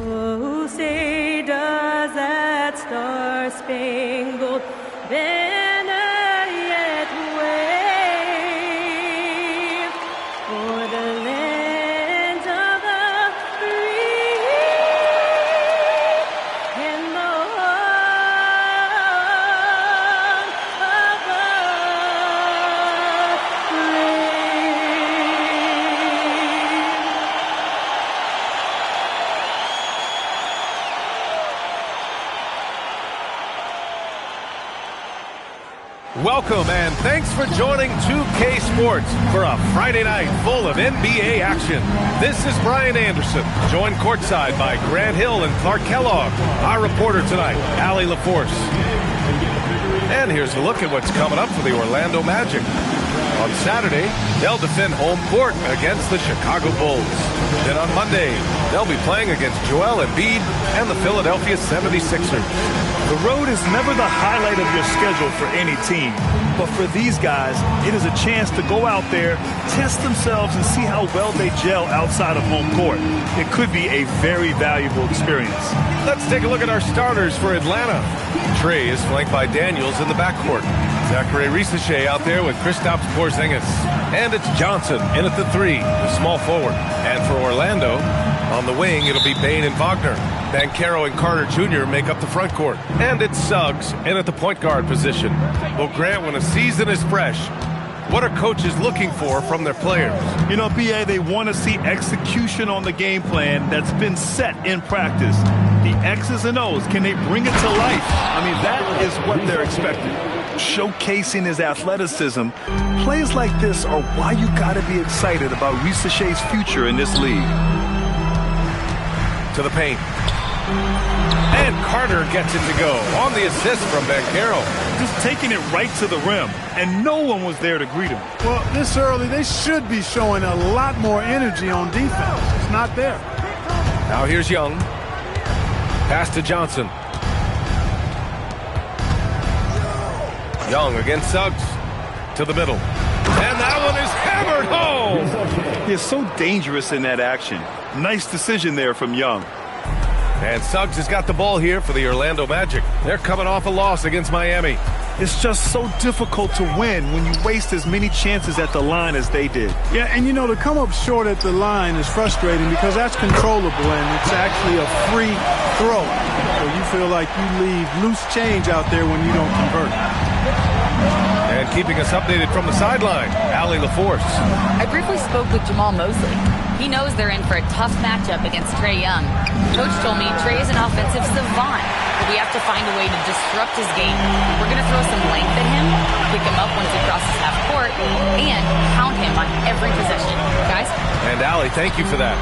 Oh, say does that star-spangled banner yet wave for the land of the free and the home of the Welcome and thanks for joining 2K Sports for a Friday night full of NBA action. This is Brian Anderson, joined courtside by Grant Hill and Clark Kellogg. Our reporter tonight, Allie LaForce. And here's a look at what's coming up for the Orlando Magic. On Saturday, they'll defend home court against the Chicago Bulls. Then on Monday, they'll be playing against Joel Embiid and the Philadelphia 76ers. The road is never the highlight of your schedule for any team. But for these guys, it is a chance to go out there, test themselves, and see how well they gel outside of home court. It could be a very valuable experience. Let's take a look at our starters for Atlanta. Trey is flanked by Daniels in the backcourt. Zachary Risache out there with Kristaps Porzingis. And it's Johnson in at the 3, the small forward. And for Orlando, on the wing, it'll be Bane and Wagner. Banchero and Carter Jr. make up the front court. And it's Suggs in at the point guard position. Well, Grant, when a season is fresh, what are coaches looking for from their players? You know, BA, they want to see execution on the game plan that's been set in practice. The X's and O's, can they bring it to life? I mean, that is what they're expecting. Showcasing his athleticism, plays like this are why you got to be excited about Risache's future in this league. To the paint. And Carter gets it to go on the assist from Banchero. Just taking it right to the rim, and no one was there to greet him. Well, this early, they should be showing a lot more energy on defense. It's not there. Now here's Young. Pass to Johnson. Young against Suggs. To the middle. And that one is hammered home. He's so dangerous in that action. Nice decision there from Young. And Suggs has got the ball here for the Orlando Magic. They're coming off a loss against Miami. It's just so difficult to win when you waste as many chances at the line as they did. Yeah, and you know, to come up short at the line is frustrating because that's controllable and it's actually a free throw. So you feel like you leave loose change out there when you don't convert. And keeping us updated from the sideline, Allie LaForce. I briefly spoke with Jamal Mosley. He knows they're in for a tough matchup against Trae Young. Coach told me Trae is an offensive savant, but we have to find a way to disrupt his game. We're going to throw some length at him, pick him up once he crosses half court, and count him on every possession. Guys? And Allie, thank you for that.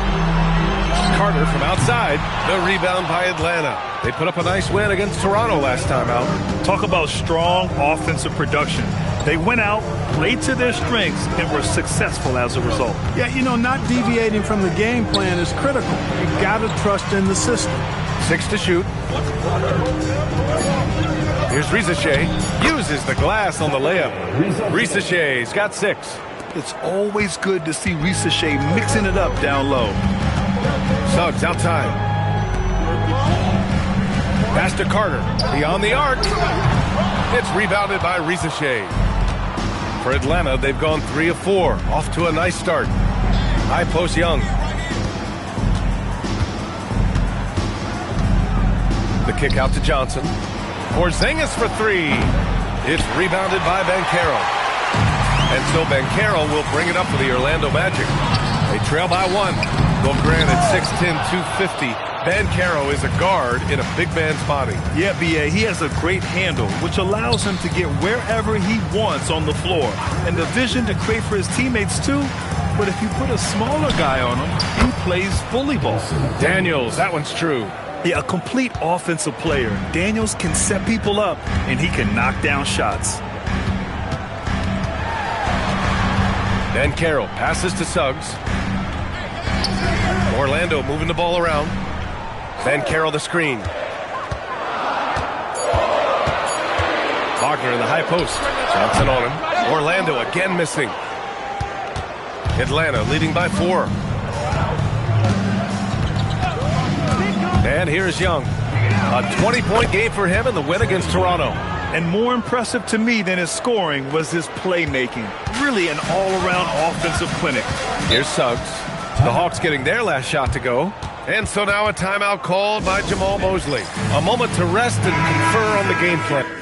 Carter from outside, the rebound by Atlanta. They put up a nice win against Toronto last time out. Talk about strong offensive production. They went out, played to their strengths, and were successful as a result. Yeah, you know, not deviating from the game plan is critical. You got to trust in the system. 6 to shoot. Here's Risache. Uses the glass on the layup. Risache's got 6. It's always good to see Risache mixing it up down low. Suggs outside. Pass to Carter. Beyond the arc. It's rebounded by Risache. For Atlanta, they've gone 3 of 4. Off to a nice start. High post Young. The kick out to Johnson. Porzingis for 3. It's rebounded by Banchero. And so Banchero will bring it up for the Orlando Magic. They trail by 1. Well, granted, 6'10", 250. Banchero is a guard in a big man's body. Yeah, BA, he has a great handle, which allows him to get wherever he wants on the floor. And the vision to create for his teammates, too. But if you put a smaller guy on him, he plays bully ball. Daniels, that one's true. Yeah, a complete offensive player. Daniels can set people up, and he can knock down shots. Banchero passes to Suggs. Orlando moving the ball around. Banchero the screen. Wagner in the high post. Johnson on him. Orlando again missing. Atlanta leading by 4. And here's Young. A 20-point game for him in the win against Toronto. And more impressive to me than his scoring was his playmaking. Really an all-around offensive clinic. Here's Suggs. The Hawks getting their last shot to go. And so now a timeout called by Jamal Mosley. A moment to rest and confer on the game plan.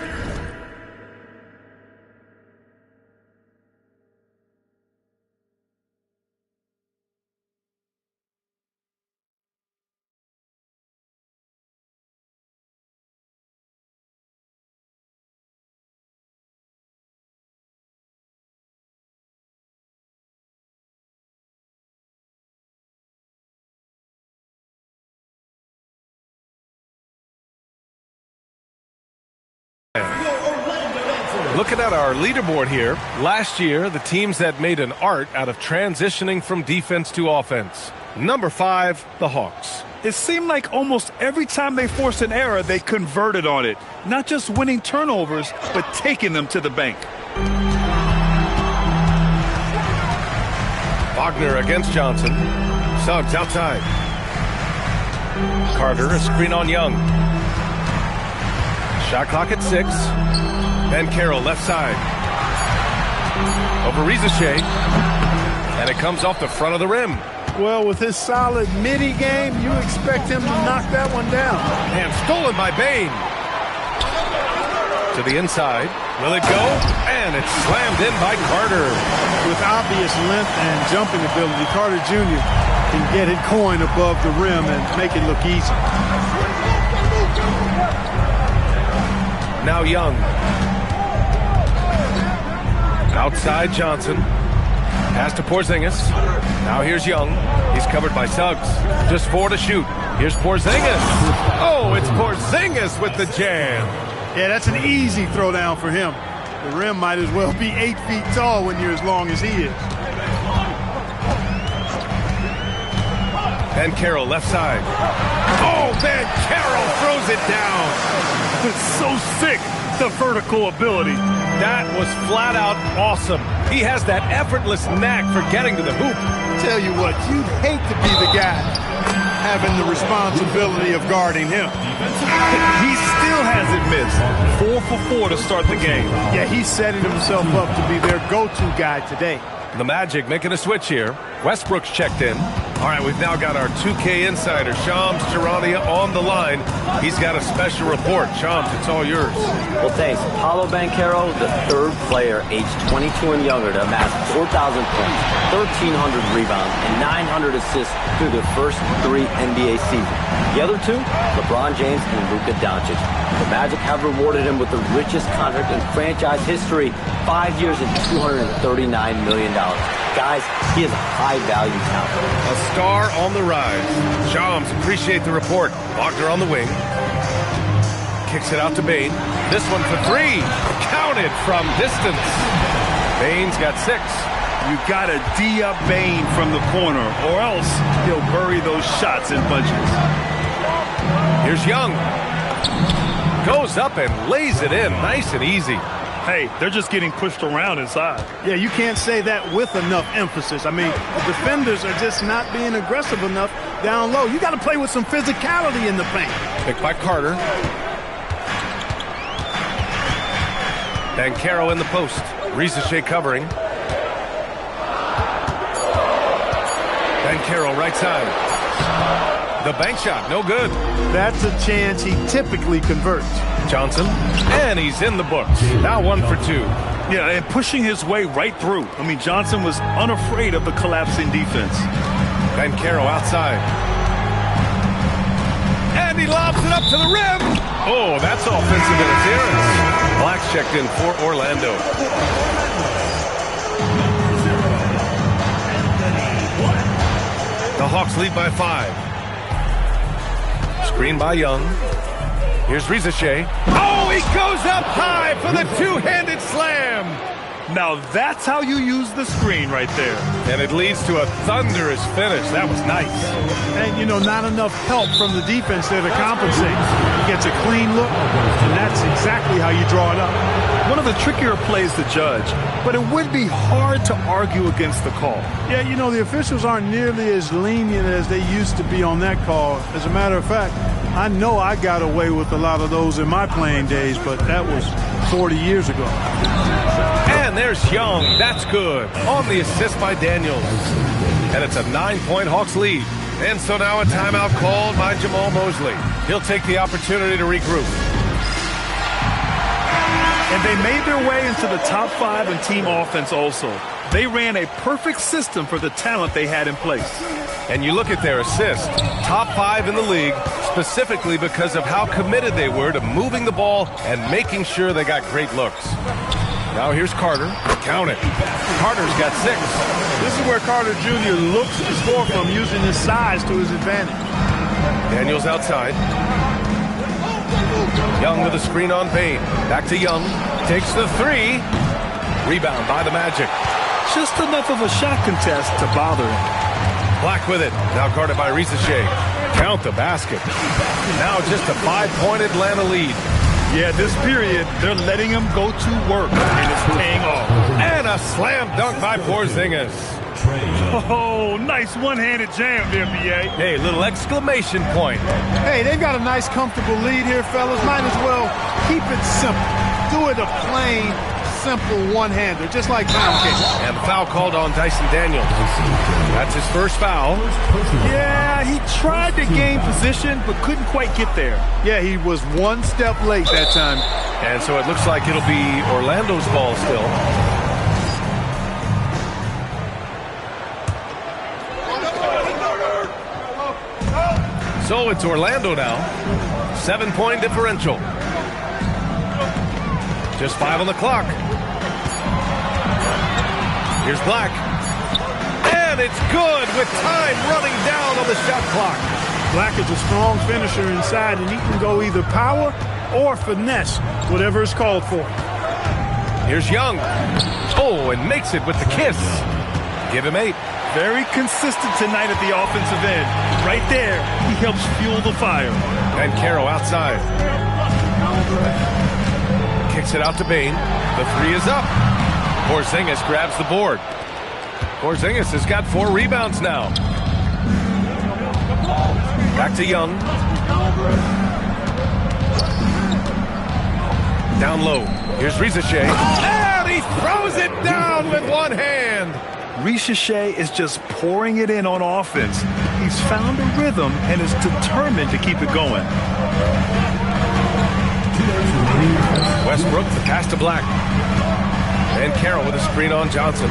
Looking at our leaderboard here, last year the teams that made an art out of transitioning from defense to offense. Number 5, the Hawks. It seemed like almost every time they forced an error, they converted on it. Not just winning turnovers, but taking them to the bank. Wagner against Johnson. Suggs outside. Carter, a screen on Young. Shot clock at 6. Ben Carroll left side. Over Rizachet. And it comes off the front of the rim. Well, with his solid midi game, you expect him to knock that one down. And stolen by Bain. To the inside. Will it go? And it's slammed in by Carter. With obvious length and jumping ability, Carter Jr. can get it going above the rim and make it look easy. Now Young. Outside Johnson. Pass to Porzingis. Now here's Young. He's covered by Suggs. Just 4 to shoot. Here's Porzingis. Oh, it's Porzingis with the jam. Yeah, that's an easy throwdown for him. The rim might as well be 8 feet tall when you're as long as he is. Ben Carroll left side. Oh, Ben Carroll throws it down. It's so sick, the vertical ability. That was flat out awesome. He has that effortless knack for getting to the hoop. Tell you what, you'd hate to be the guy having the responsibility of guarding him. He still hasn't missed. 4 for 4 to start the game. Yeah, he's setting himself up to be their go-to guy today. The Magic making a switch here. Westbrook's checked in. All right, we've now got our 2K insider, Shams Charania, on the line. He's got a special report. Shams, it's all yours. Well, thanks. Paolo Banchero, the third player aged 22 and younger to amass 4,000 points, 1,300 rebounds, and 900 assists through their first 3 NBA seasons. The other 2, LeBron James and Luka Doncic. The Magic have rewarded him with the richest contract in franchise history, 5 years and $239 million. Guys, he is a high-value talent. A star on the rise. Shams, appreciate the report. Wagner on the wing. Kicks it out to Bain. This one for 3. Counted from distance. Bain's got 6. You got to D-up Bain from the corner, or else he'll bury those shots in bunches. Here's Young. Goes up and lays it in. Nice and easy. Hey, they're just getting pushed around inside. Yeah, you can't say that with enough emphasis. I mean, the defenders are just not being aggressive enough down low. You got to play with some physicality in the paint. Picked by Carter. Banchero in the post. Rizachet covering. Banchero right side. The bank shot, no good. That's a chance he typically converts. Johnson, and he's in the books. Now 1 for 2. Yeah, and pushing his way right through. I mean, Johnson was unafraid of the collapsing defense. Banchero outside. And he lobs it up to the rim. Oh, that's offensive interference. Black's checked in for Orlando. The Hawks lead by 5. Screen by Young. Here's Rizachet. Oh, he goes up high for the two-handed slam. Now that's how you use the screen right there. And it leads to a thunderous finish. That was nice. And, you know, not enough help from the defense there to compensate. He gets a clean look, and that's exactly how you draw it up. One of the trickier plays to judge, but it would be hard to argue against the call. Yeah, you know, the officials aren't nearly as lenient as they used to be on that call. As a matter of fact, I know I got away with a lot of those in my playing days, but that was 40 years ago. And there's Young. That's good. On the assist by Daniels. And it's a 9-point Hawks lead. And so now a timeout called by Jamal Mosley. He'll take the opportunity to regroup. And they made their way into the top 5 in team offense also. They ran a perfect system for the talent they had in place. And you look at their assists, top 5 in the league, specifically because of how committed they were to moving the ball and making sure they got great looks. Now here's Carter. Count it. Carter's got 6. This is where Carter Jr. looks to score from, using his size to his advantage. Daniels outside. Young with a screen on Bain. Back to Young. Takes the 3. Rebound by the Magic. Just enough of a shot contest to bother him. Black with it. Now guarded by Ricochet. Count the basket. Now just a 5-point Atlanta lead. Yeah, this period, they're letting him go to work, and it's paying off. And a slam dunk by Porzingis. Oh, nice one-handed jam there, B.A. Hey, little exclamation point. Hey, they've got a nice, comfortable lead here, fellas. Might as well keep it simple. Do it a plain, simple one-hander, just like pound cake. And the foul called on Dyson Daniels. That's his first foul. Yeah, he tried to gain position, but couldn't quite get there. Yeah, he was one step late that time. And so it looks like it'll be Orlando's ball still. So it's Orlando now. 7-point differential. Just 5 on the clock. Here's Black. And it's good with time running down on the shot clock. Black is a strong finisher inside, and he can go either power or finesse, whatever is called for. Here's Young. Oh, and makes it with the kiss. Give him 8. Very consistent tonight at the offensive end. Right there, he helps fuel the fire. And Caro outside. Kicks it out to Bain. The 3 is up. Porzingis grabs the board. Porzingis has got 4 rebounds now. Back to Young. Down low. Here's Ricochet. And he throws it down with one hand. Ricochet is just pouring it in on offense. He's found a rhythm and is determined to keep it going. Westbrook, the pass to Black. And Carroll with a screen on Johnson.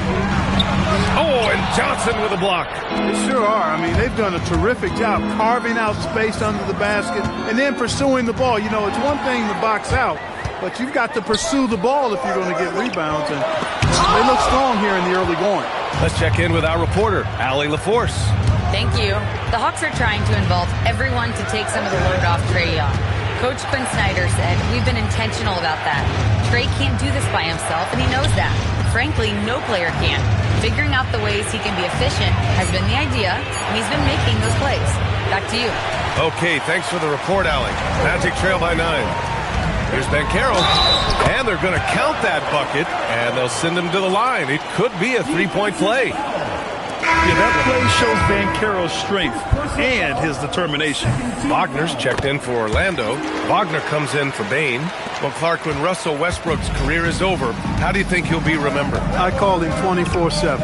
Oh, and Johnson with a block. They sure are. I mean, they've done a terrific job carving out space under the basket and then pursuing the ball. You know, it's one thing to box out, but you've got to pursue the ball if you're going to get rebounds. And they look strong here in the early going. Let's check in with our reporter, Allie LaForce. Thank you. The Hawks are trying to involve everyone to take some of the load off Trae Young. Coach Quinn Snyder said, we've been intentional about that. Trae can't do this by himself, and he knows that. Frankly, no player can. Figuring out the ways he can be efficient has been the idea, and he's been making those plays. Back to you. Okay, thanks for the report, Allie. Magic trail by 9. Here's Banchero, and they're going to count that bucket, and they'll send him to the line. It could be a 3-point play. Yeah, that play shows Banchero's strength and his determination. Wagner's checked in for Orlando. Wagner comes in for Bain. Well, Clark, when Russell Westbrook's career is over, how do you think he'll be remembered? I call him 24/7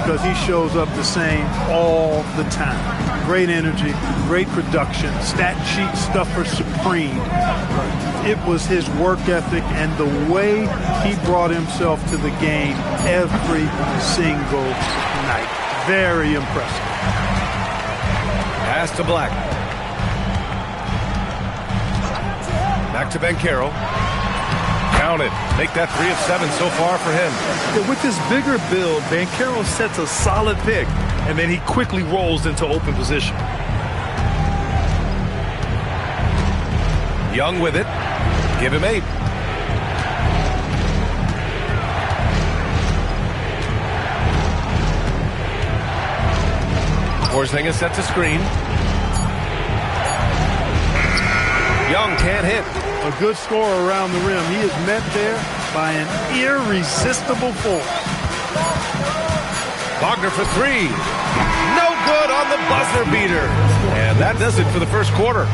because he shows up the same all the time. Great energy, great production, stat sheet stuffer supreme. It was his work ethic and the way he brought himself to the game every single night. Very impressive. Pass to Black. Back to Banchero. Count it. Make that 3 of 7 so far for him. Yeah, with this bigger build, Banchero sets a solid pick, and then he quickly rolls into open position. Young with it. Give him 8. Porzingis sets a screen. Young can't hit. A good scorer around the rim. He is met there by an irresistible force. Wagner for three. No good on the buzzer beater. And that does it for the first quarter.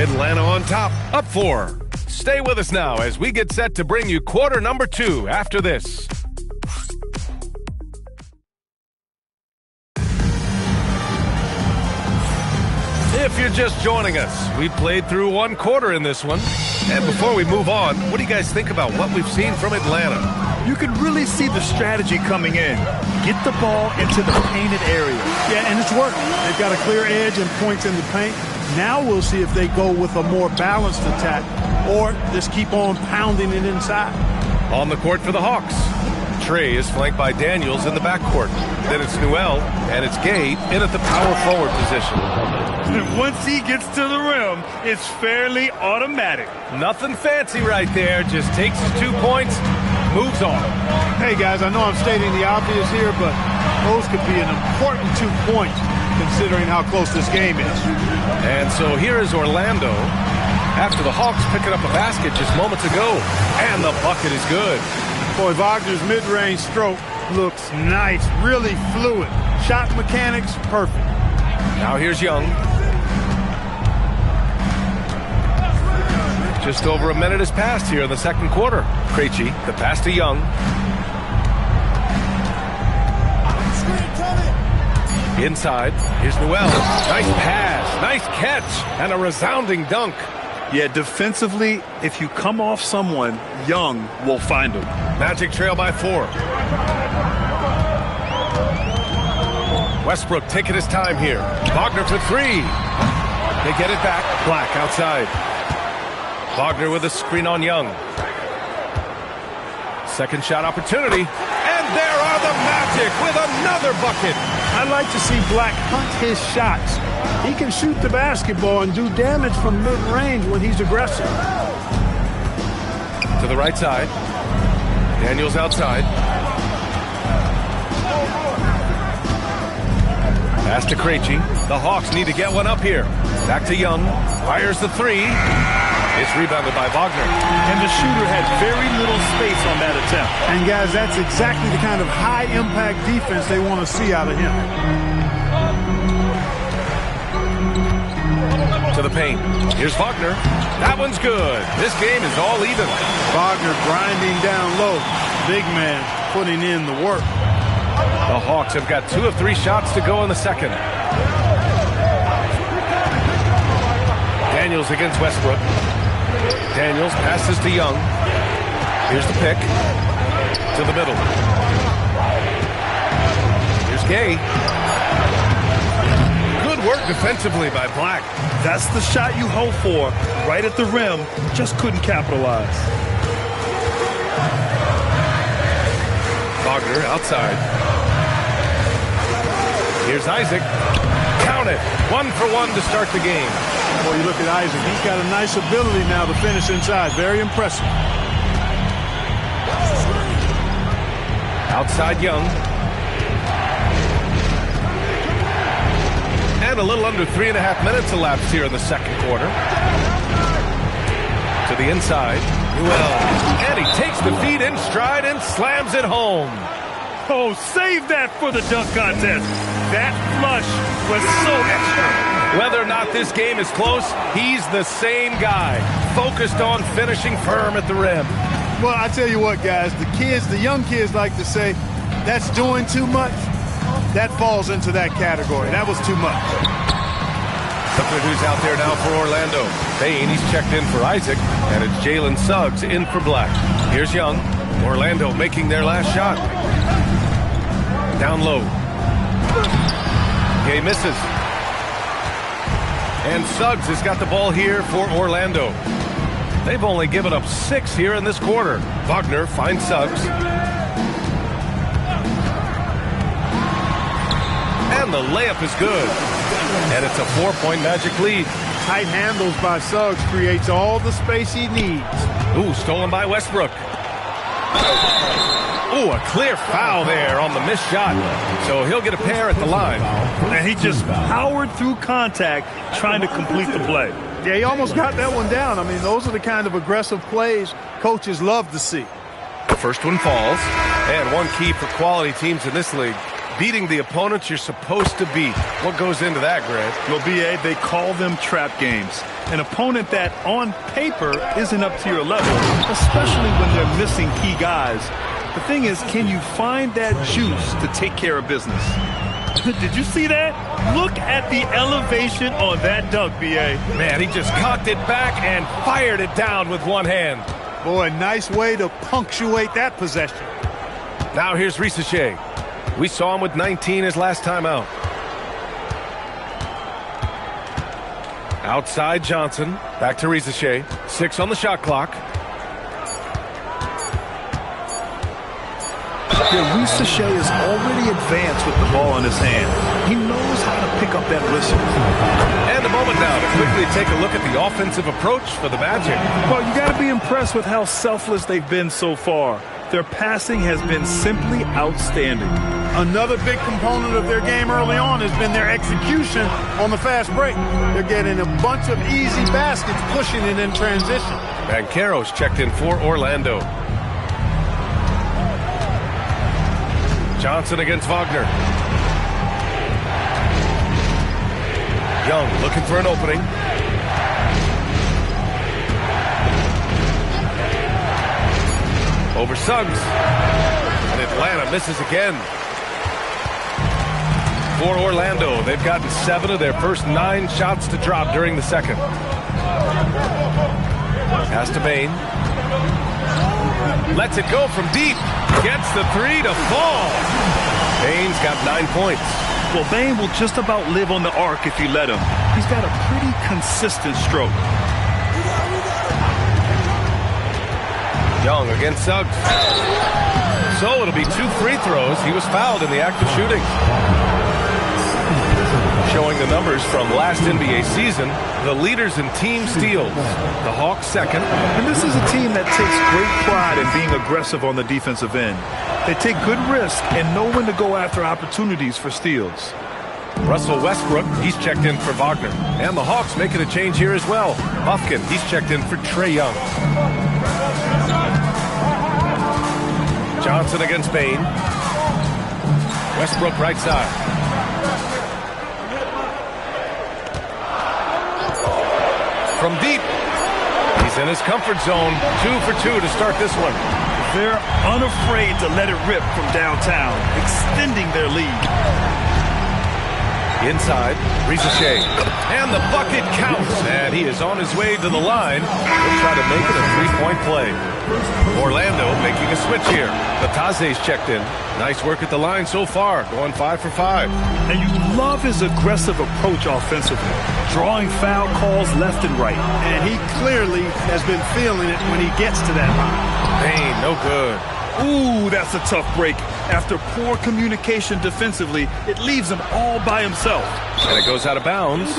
Atlanta on top, up 4. Stay with us now as we get set to bring you quarter number 2 after this. If you're just joining us, we played through one quarter in this one. And before we move on, what do you guys think about what we've seen from Atlanta? You can really see the strategy coming in. Get the ball into the painted area. Yeah, and it's working. They've got a clear edge and points in the paint. Now we'll see if they go with a more balanced attack or just keep on pounding it inside. On the court for the Hawks, Trey is flanked by Daniels in the backcourt. Then it's Newell, and it's Gay in at the power forward position. Once he gets to the rim, it's fairly automatic. Nothing fancy right there. Just takes his 2 points, moves on. Hey, guys, I know I'm stating the obvious here, but those could be an important 2 points considering how close this game is. And so here is Orlando after the Hawks picking up a basket just moments ago. And the bucket is good. Boy, Wagner's mid-range stroke looks nice, really fluid. Shot mechanics, perfect. Now here's Young. Just over a minute has passed here in the second quarter. Krejci, the pass to Young. Inside, here's Newell. Nice pass, nice catch, and a resounding dunk. Yeah, defensively, if you come off someone, Young will find him. Magic trail by 4. Westbrook taking his time here. Wagner for 3. They get it back. Black outside. Wagner with a screen on Young. Second shot opportunity. And there are the Magic with another bucket. I like to see Black hunt his shots. He can shoot the basketball and do damage from mid-range when he's aggressive. To the right side. Daniels outside. Pass to Krejci. The Hawks need to get one up here. Back to Young. Fires the 3. It's rebounded by Wagner. And the shooter had very little space on that attempt. And, guys, that's exactly the kind of high-impact defense they want to see out of him. To the paint. Here's Wagner. That one's good. This game is all even. Wagner grinding down low. Big man putting in the work. The Hawks have got 2 of 3 shots to go in the second. Daniels against Westbrook. Daniels passes to Young. Here's the pick. To the middle. Here's Gay. Good work defensively by Black. That's the shot you hope for. Right at the rim. Just couldn't capitalize. Wagner outside. Here's Isaac. Count it. 1 for 1 to start the game. Boy, you look at Isaac. He's got a nice ability now to finish inside. Very impressive. Outside Young. And a little under 3.5 minutes elapsed here in the second quarter. To the inside. Newell. And he takes the feed in stride and slams it home. Oh, save that for the dunk contest. That flush was so extra. Whether or not this game is close, he's the same guy, focused on finishing firm at the rim. Well, I tell you what, guys, the young kids like to say, that's doing too much. That falls into that category. That was too much. Look at who's out there now for Orlando. Payne, he's checked in for Isaac, and it's Jalen Suggs in for Black. Here's Young. Orlando making their last shot. Down low. Gay misses. And Suggs has got the ball here for Orlando. They've only given up 6 here in this quarter. Wagner finds Suggs. And the layup is good. And it's a 4-point Magic lead. Tight handles by Suggs creates all the space he needs. Ooh, stolen by Westbrook. Ooh, a clear foul there on the missed shot. So he'll get a pair at the line. And he just powered through contact trying to complete the play. Yeah, he almost got that one down. I mean, those are the kind of aggressive plays coaches love to see. The first one falls. And one key for quality teams in this league, beating the opponents you're supposed to beat. What goes into that, Greg? Well, B.A., they call them trap games. An opponent that, on paper, isn't up to your level, especially when they're missing key guys. The thing is, can you find that juice to take care of business? Did you see that? Look at the elevation on that dunk, B.A. Man, he just cocked it back and fired it down with one hand. Boy, nice way to punctuate that possession. Now here's Risacher. We saw him with 19 his last time out. Outside Johnson. Back to Risacher. 6 on the shot clock. Yeah, Risacher is already advanced with the ball in his hand. He knows how to pick up that whistle. And a moment now to quickly take a look at the offensive approach for the Magic. Well, you got to be impressed with how selfless they've been so far. Their passing has been simply outstanding. Another big component of their game early on has been their execution on the fast break. They're getting a bunch of easy baskets, pushing it in transition. Banchero's checked in for Orlando. Johnson against Wagner. Young looking for an opening. Over Suggs. And Atlanta misses again. For Orlando, they've gotten 7 of their first 9 shots to drop during the second. Pass to Bain. Lets it go from deep. Gets the 3 to fall. Bain's got 9 points. Well, Bain will just about live on the arc if you let him. He's got a pretty consistent stroke. Young against Suggs. So it'll be 2 free throws. He was fouled in the act of shooting. Showing the numbers from last NBA season, the leaders in team steals. The Hawks second. And this is a team that takes great pride in being aggressive on the defensive end. They take good risk and know when to go after opportunities for steals. Russell Westbrook, he's checked in for Wagner. And the Hawks making a change here as well. Buffkin, he's checked in for Trae Young. Johnson against Bain. Westbrook right side. From deep. He's in his comfort zone. 2 for 2 to start this one. They're unafraid to let it rip from downtown, extending their lead. Inside, Risacher. And the bucket counts. And he is on his way to the line. He'll try to make it a 3-point play. Orlando making a switch here. Batase's checked in. Nice work at the line so far, going 5 for 5. And you love his aggressive approach offensively, drawing foul calls left and right. And he clearly has been feeling it when he gets to that line. Bain, no good. Ooh, that's a tough break. After poor communication defensively, it leaves him all by himself. And it goes out of bounds.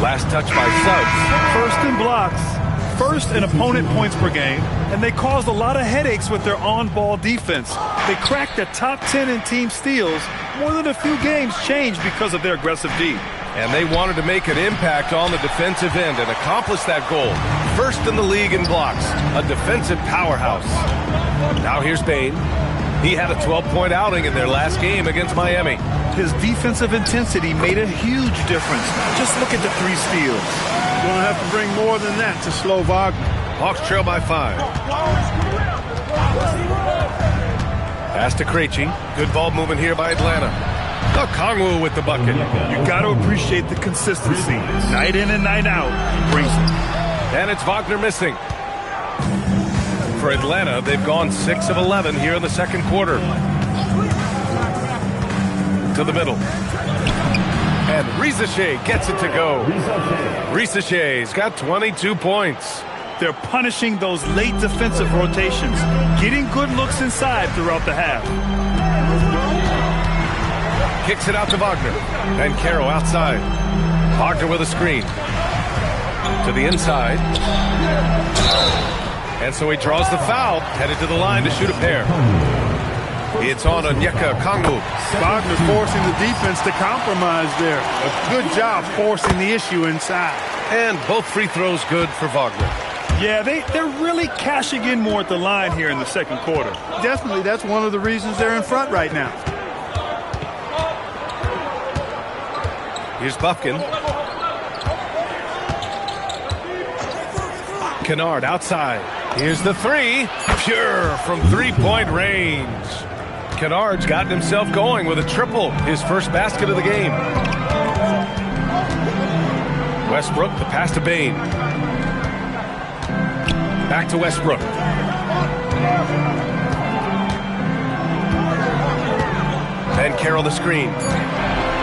Last touch by Suggs. First in blocks, first in opponent points per game, and they caused a lot of headaches with their on-ball defense. They cracked the top 10 in team steals. More than a few games changed because of their aggressive D. And they wanted to make an impact on the defensive end and accomplish that goal. First in the league in blocks, a defensive powerhouse. Now here's Bain. He had a 12-point outing in their last game against Miami. His defensive intensity made a huge difference. Just look at the 3 steals. Going to have to bring more than that to slow Wagner. Hawks trail by 5. Pass to Krejci. Good ball movement here by Atlanta. Kongwu with the bucket. You got to appreciate the consistency. Night in and night out, he brings it. And it's Wagner missing. For Atlanta, they've gone 6 of 11 here in the second quarter. To the middle. And Risacher gets it to go. Risacher's got 22 points. They're punishing those late defensive rotations, getting good looks inside throughout the half. Kicks it out to Wagner. And Caro outside. Wagner with a screen. To the inside. And so he draws the foul, headed to the line to shoot a pair. It's on Onyeka Okongwu. Wagner forcing the defense to compromise there. A good job forcing the issue inside. And both free throws good for Wagner. Yeah, they're really cashing in more at the line here in the second quarter. Definitely, that's one of the reasons they're in front right now. Here's Buffkin. Kennard outside. Here's the three. Pure from three-point range. Kennard's gotten himself going with a triple. His first basket of the game. Westbrook, the pass to Bane. Back to Westbrook. Ben Carroll the screen.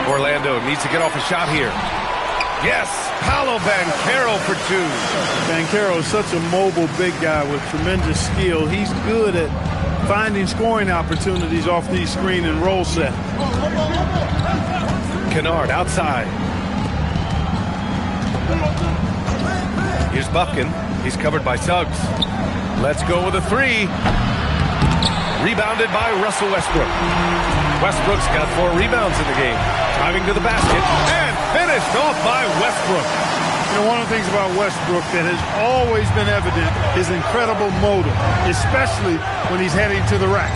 Orlando needs to get off a shot here. Yes, Paolo Banchero for two. Banchero is such a mobile big guy with tremendous skill. He's good at finding scoring opportunities off these screen and roll set. Kennard outside. Here's Buffkin. He's covered by Suggs. Let's go with a three. Rebounded by Russell Westbrook. Westbrook's got 4 rebounds in the game. Driving to the basket and finished off by Westbrook. You know, one of the things about Westbrook that has always been evident is incredible motor, especially when he's heading to the rack.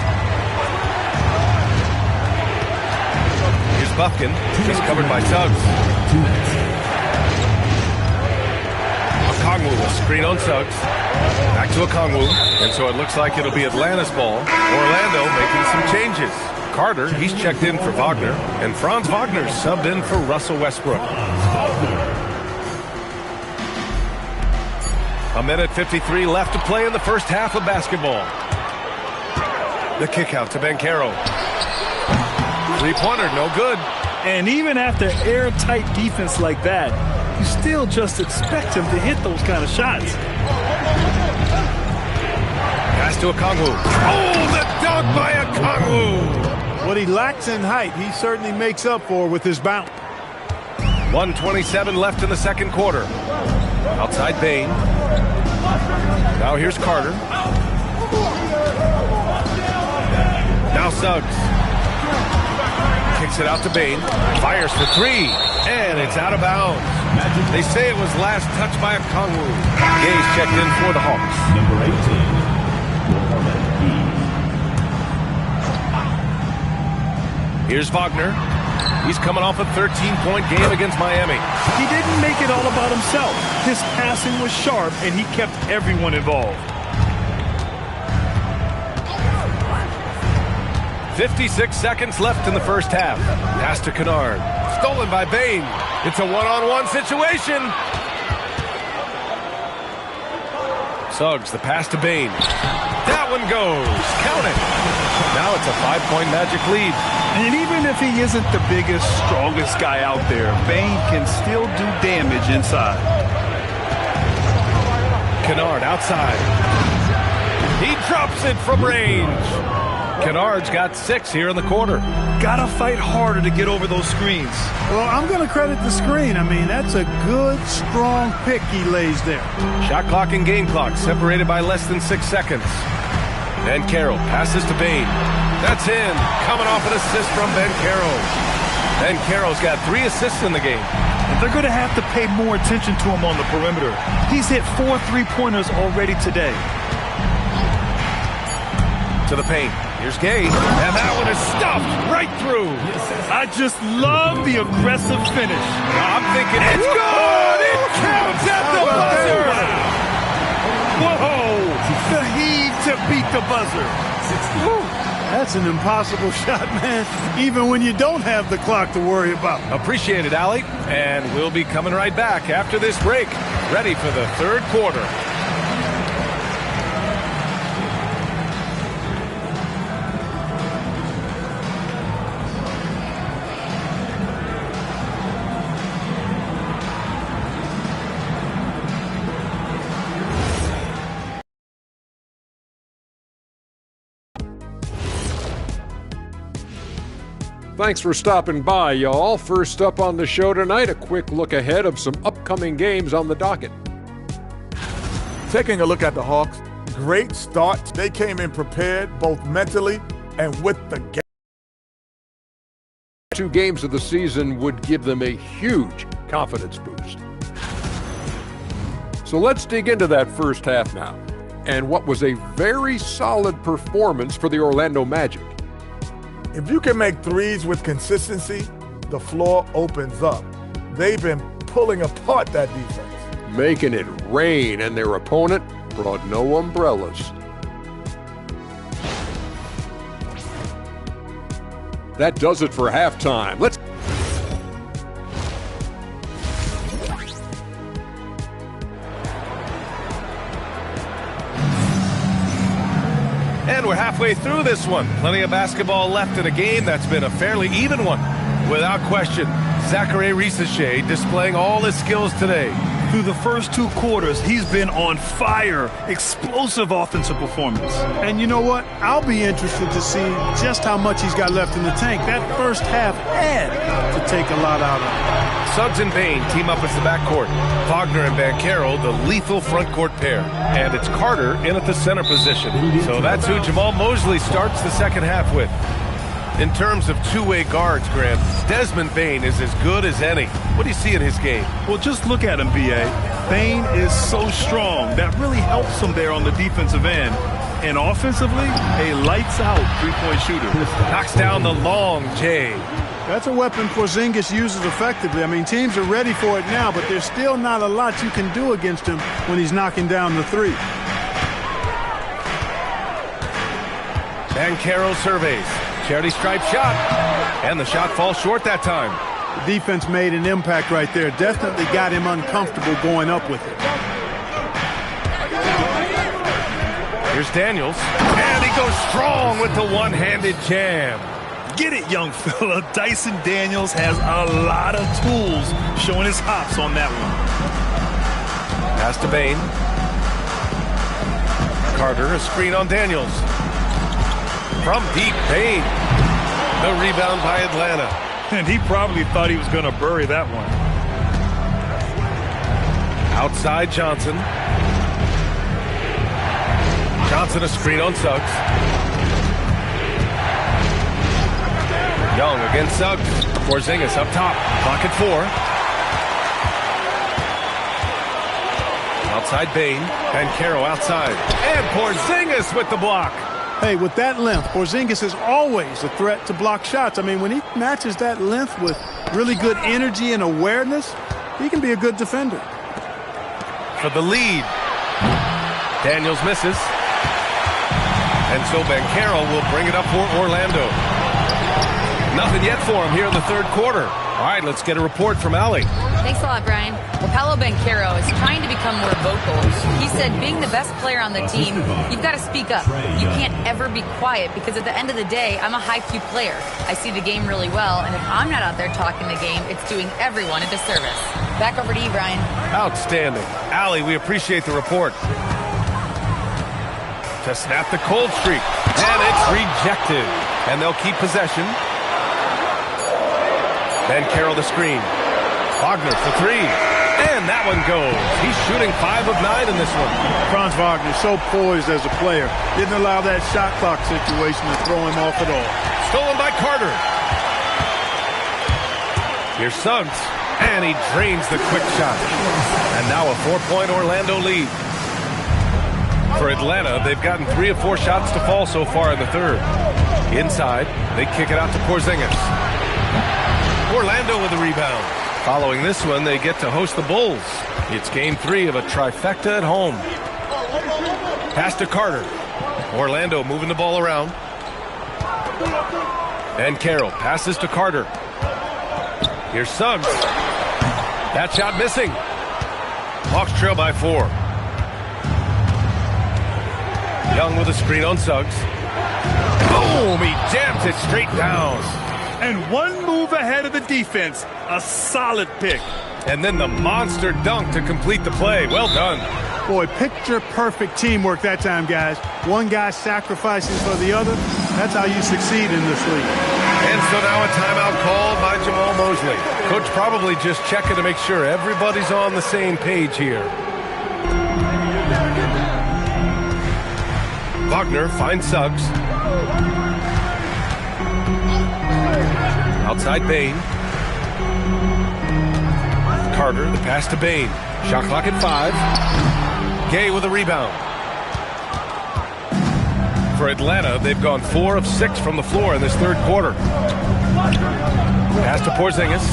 Here's Buffkin. He's covered by Suggs. Okongwu will screen on Suggs. Back to Okongwu. And so it looks like it'll be Atlanta's ball. Orlando making some changes. Carter, he's checked in for Wagner. And Franz Wagner subbed in for Russell Westbrook. A minute 53 left to play in the first half of basketball. The kick out to Banchero. Three-pointer, no good. And even after airtight defense like that, you still just expect him to hit those kind of shots. Pass to Okongwu. Oh, the dunk by Okongwu! What he lacks in height, he certainly makes up for with his bounce. 1:27 left in the second quarter. Outside Bane. Now here's Carter. Now Suggs. Kicks it out to Bane. Fires for three. And it's out of bounds. They say it was last touched by Okongwu. Gay's checked in for the Hawks. Number 18. Here's Wagner. He's coming off a 13-point game against Miami. He didn't make it all about himself. His passing was sharp, and he kept everyone involved. 56 seconds left in the first half. Pass to Kennard. Stolen by Bane. It's a one-on-one situation. Suggs, the pass to Bane. That one goes. Count it. Now it's a 5-point Magic lead. And even if he isn't the biggest, strongest guy out there, Bane can still do damage inside. Kennard outside. He drops it from range. Kennard's got 6 here in the quarter. Gotta fight harder to get over those screens. Well, I'm going to credit the screen. I mean, that's a good, strong pick he lays there. Shot clock and game clock separated by less than 6 seconds. Ben Carroll passes to Bane. That's in. Coming off an assist from Ben Carroll. Ben Carroll's got 3 assists in the game. And they're going to have to pay more attention to him on the perimeter. He's hit 4 3-pointers already today. To the paint. Here's Gay. And that one is stuffed right through. I just love the aggressive finish. I'm thinking it's good. It counts at the buzzer. Whoa! The heave to beat the buzzer. That's an impossible shot, man, even when you don't have the clock to worry about. Appreciate it, Allie. And we'll be coming right back after this break. Ready for the third quarter. Thanks for stopping by, y'all. First up on the show tonight, a quick look ahead of some upcoming games on the docket. Taking a look at the Hawks, great start. They came in prepared both mentally and with the game. 2 games of the season would give them a huge confidence boost. So let's dig into that first half now, and what was a very solid performance for the Orlando Magic. If you can make threes with consistency, the floor opens up. They've been pulling apart that defense. Making it rain, and their opponent brought no umbrellas. That does it for halftime. Let's And we're halfway through this one. Plenty of basketball left in a game that's been a fairly even one. Without question, Zachary Risacher displaying all his skills today. Through the first 2 quarters, he's been on fire. Explosive offensive performance. And you know what? I'll be interested to see just how much he's got left in the tank. That first half had to take a lot out of him. Suggs and Bain team up as the backcourt. Wagner and Banchero, the lethal front court pair. And it's Carter in at the center position. So that's who Jamal Mosley starts the second half with. In terms of two-way guards, Grant, Desmond Bain is as good as any. What do you see in his game? Well, just look at him, B.A. Bain is so strong. That really helps him there on the defensive end. And offensively, a lights-out three-point shooter. Knocks down the long J. That's a weapon Porzingis uses effectively. I mean, teams are ready for it now, but there's still not a lot you can do against him when he's knocking down the three. Banchero surveys. Charity stripe shot. And the shot falls short that time. The defense made an impact right there. Definitely got him uncomfortable going up with it. Here's Daniels. And he goes strong with the one-handed jam. Get it, young fella. Dyson Daniels has a lot of tools, showing his hops on that one. Pass to Bain. Carter, a screen on Daniels. From deep, Bain. The rebound by Atlanta. And he probably thought he was going to bury that one. Outside Johnson. Johnson, a screen on Suggs. Young against Suggs. Porzingis up top. Clock at 4. Outside Bain. Banchero outside. And Porzingis with the block. Hey, with that length, Porzingis is always a threat to block shots. I mean, when he matches that length with really good energy and awareness, he can be a good defender. For the lead. Daniels misses. And so Banchero will bring it up for Orlando. Nothing yet for him here in the third quarter. All right, let's get a report from Allie. Thanks a lot, Brian. Well, Paolo Banchero is trying to become more vocal. He said being the best player on the team, you've got to speak up. You can't ever be quiet because at the end of the day, I'm a high-Q player. I see the game really well, and if I'm not out there talking the game, it's doing everyone a disservice. Back over to you, Brian. Outstanding. Allie, we appreciate the report. To snap the cold streak. And it's rejected. And they'll keep possession. Banchero the screen. Wagner for 3. And that one goes. He's shooting 5 of 9 in this one. Franz Wagner, so poised as a player. Didn't allow that shot clock situation to throw him off at all. Stolen by Carter. Here's Suggs. And he drains the quick shot. And now a 4-point Orlando lead. For Atlanta, they've gotten 3 of 4 shots to fall so far in the third. Inside, they kick it out to Porzingis. Orlando with the rebound. Following this one, they get to host the Bulls. It's game 3 of a trifecta at home. Pass to Carter. Orlando moving the ball around. And Carroll passes to Carter. Here's Suggs. That shot missing. Hawks trail by 4. Young with a screen on Suggs. Boom! He jams it straight down. And one move ahead of the defense. A solid pick. And then the monster dunk to complete the play. Well done. Boy, picture-perfect teamwork that time, guys. One guy sacrificing for the other. That's how you succeed in this league. And so now a timeout called by Jamal Mosley. Coach probably just checking to make sure everybody's on the same page here. Wagner finds Suggs. Outside Bain. Carter, the pass to Bain. Shot clock at 5. Gay with a rebound. For Atlanta, they've gone 4 of 6 from the floor in this third quarter. Pass to Porzingis.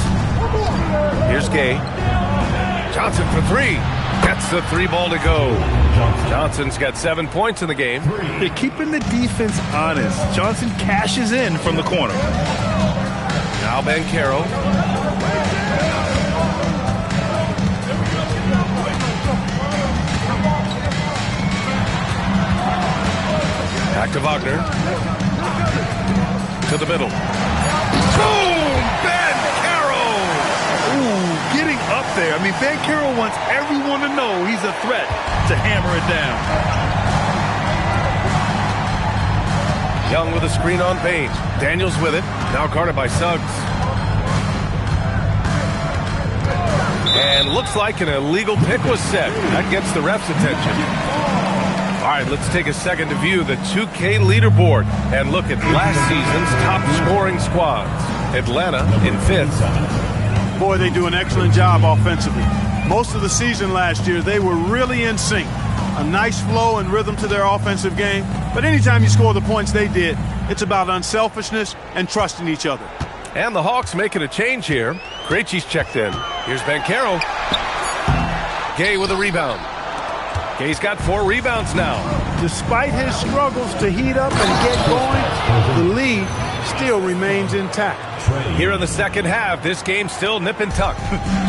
Here's Gay. Johnson for 3. Gets the 3 ball to go. Johnson's got 7 points in the game. They're keeping the defense honest. Johnson cashes in from the corner. Now Banchero. Back to Wagner. To the middle. Boom! Banchero! Ooh, getting up there. I mean, Banchero wants everyone to know he's a threat to hammer it down. Young with a screen on Bain. Daniels with it. Now guarded by Suggs. And looks like an illegal pick was set. That gets the ref's attention. All right, let's take a second to view the 2K leaderboard and look at last season's top scoring squads. Atlanta in 5th. Boy, they do an excellent job offensively. Most of the season last year, they were really in sync. A nice flow and rhythm to their offensive game. But anytime you score the points they did, it's about unselfishness and trusting each other. And the Hawks making a change here. Krejci's checked in. Here's Banchero. Gay with a rebound. Gay's got 4 rebounds now. Despite his struggles to heat up and get going, the lead still remains intact. Here in the second half, this game's still nip and tuck.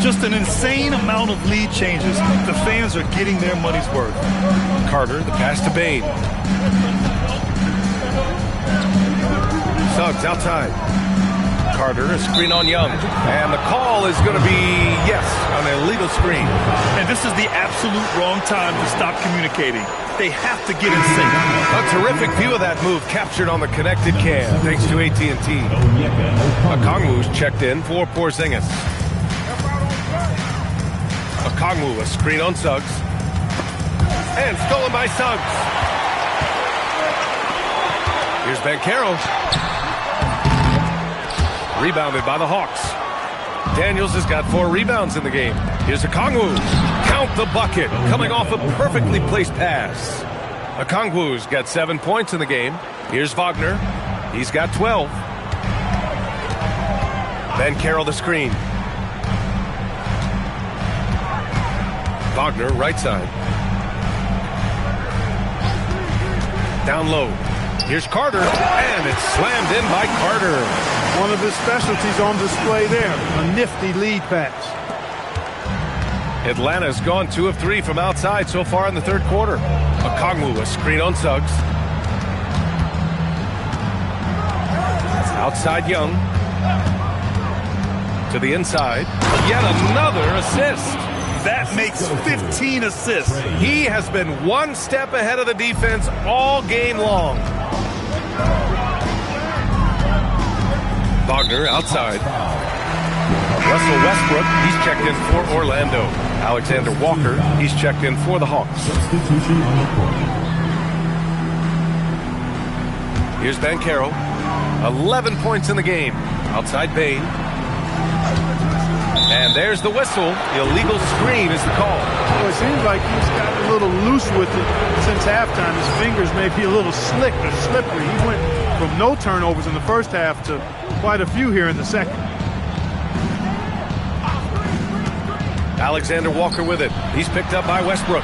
Just an insane amount of lead changes. The fans are getting their money's worth. Carter, the pass to Bain. Suggs outside. Carter, a screen on Young. And the call is going to be, yes, an illegal screen. And this is the absolute wrong time to stop communicating. They have to get in sync. A terrific view of that move captured on the connected cam, thanks to AT&T. Okongwu's checked in for Porzingis. Okongwu, a screen on Suggs. And stolen by Suggs. Here's Banchero. Rebounded by the Hawks. Daniels has got 4 rebounds in the game. Here's Okongwu. Count the bucket. Coming off a perfectly placed pass. Okongwu's got 7 points in the game. Here's Wagner. He's got 12. Banchero the screen. Wagner right side. Down low. Here's Carter. And it's slammed in by Carter. One of his specialties on display there, a nifty lead pass. Atlanta's gone 2 of 3 from outside so far in the third quarter. Okongwu, a screen on Suggs. Outside Young. To the inside. Yet another assist. That makes 15 assists. He has been 1 step ahead of the defense all game long. Wagner outside. Russell Westbrook, he's checked in for Orlando. Alexander Walker, he's checked in for the Hawks. Here's Banchero. 11 points in the game. Outside Bain. And there's the whistle. Illegal screen is the call. Well, it seems like he's gotten a little loose with it since halftime. His fingers may be a little slick or slippery. He went from no turnovers in the first half to quite a few here in the second. Alexander Walker with it. He's picked up by Westbrook.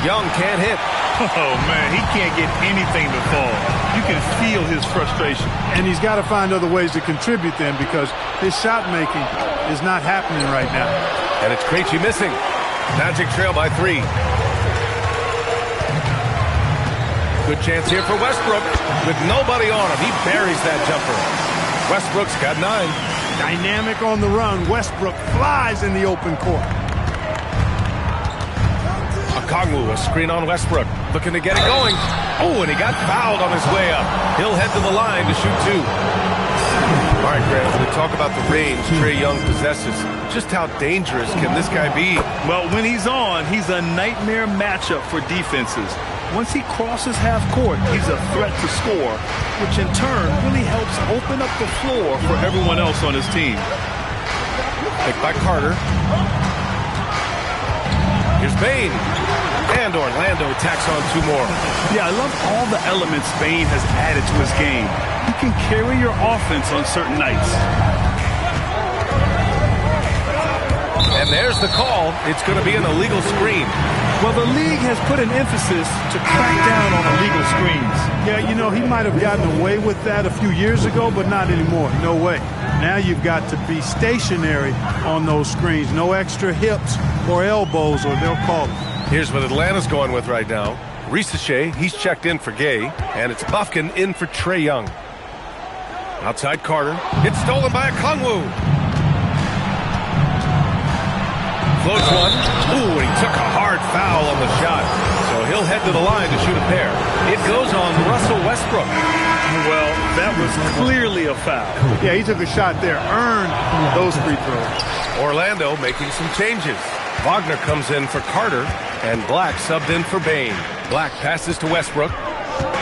Young can't hit. Oh, man, he can't get anything to fall. You can feel his frustration. And he's got to find other ways to contribute then because his shot making is not happening right now. And it's Krejci missing. Magic trail by 3. Good chance here for Westbrook. With nobody on him, he buries that jumper. Westbrook's got 9. Dynamic on the run. Westbrook flies in the open court. Okongwu, a screen on Westbrook. Looking to get it going. Oh, and he got fouled on his way up. He'll head to the line to shoot 2. All right, Grant, we talk about the range Trae Young possesses. Just how dangerous can this guy be? Well, when he's on, he's a nightmare matchup for defenses. Once he crosses half court, he's a threat to score, which in turn really helps open up the floor for everyone else on his team. Picked by Carter. Here's Bane. And Orlando tacks on 2 more. Yeah, I love all the elements Bane has added to his game. He can carry your offense on certain nights. And there's the call. It's going to be an illegal screen. Well, the league has put an emphasis to crack down on illegal screens. Yeah, you know, he might have gotten away with that a few years ago, but not anymore. No way. Now you've got to be stationary on those screens. No extra hips or elbows, or they'll call it. Here's what Atlanta's going with right now. Risacher, he's checked in for Gay, and it's Bufkin in for Trae Young. Outside Carter. It's stolen by Okongwu. Floats one. Ooh, and he took a hard foul on the shot. So he'll head to the line to shoot a pair. It goes on Russell Westbrook. Well, that was clearly a foul. Yeah, he took a shot there. Earned those free throws. Orlando making some changes. Wagner comes in for Carter, and Black subbed in for Bane. Black passes to Westbrook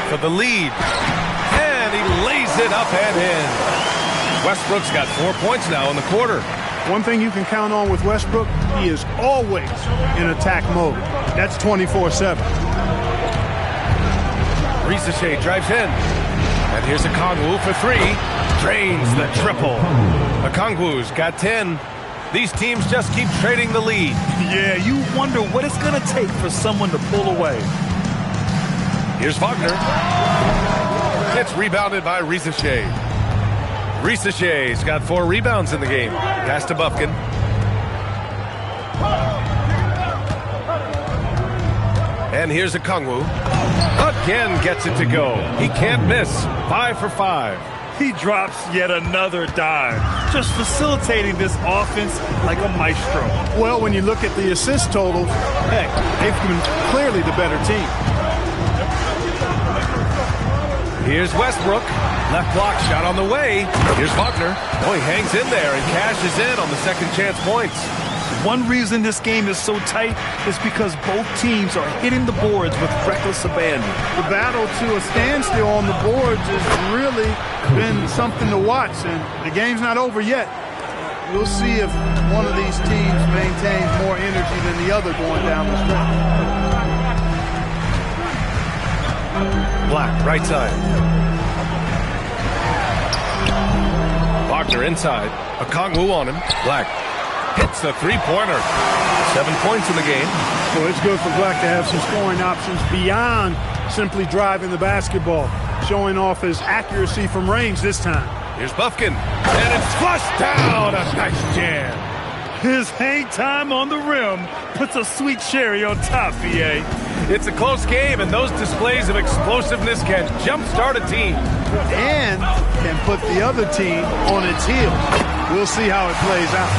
for the lead. And he lays it up and in. Westbrook's got 4 points now in the quarter. One thing you can count on with Westbrook, he is always in attack mode. That's 24/7. Risacher drives in. And here's Okongwu for 3. Drains the triple. Okongwu's got 10. These teams just keep trading the lead. Yeah, you wonder what it's going to take for someone to pull away. Here's Wagner. It's rebounded by Risacher. Risacher's got 4 rebounds in the game. Pass to Bufkin. And here's Okongwu. Again gets it to go. He can't miss. 5 for 5. He drops yet another dime, just facilitating this offense like a maestro. Well, when you look at the assist totals, heck, they've been clearly the better team. Here's Westbrook. Left block shot on the way. Here's Wagner. Oh, he hangs in there and cashes in on the second chance points. One reason this game is so tight is because both teams are hitting the boards with reckless abandon. The battle to a standstill on the boards has really been something to watch, and the game's not over yet. We'll see if one of these teams maintains more energy than the other going down the stretch. Black, right side. Wagner inside. Okongwu on him. Black hits the three-pointer. 7 points in the game. Well, it's good for Black to have some scoring options beyond simply driving the basketball, showing off his accuracy from range this time. Here's Bufkin, and it's flushed down. A nice jam. His hang time on the rim puts a sweet cherry on top, B.A. It's a close game, and those displays of explosiveness can jumpstart a team. And can put the other team on its heels. We'll see how it plays out.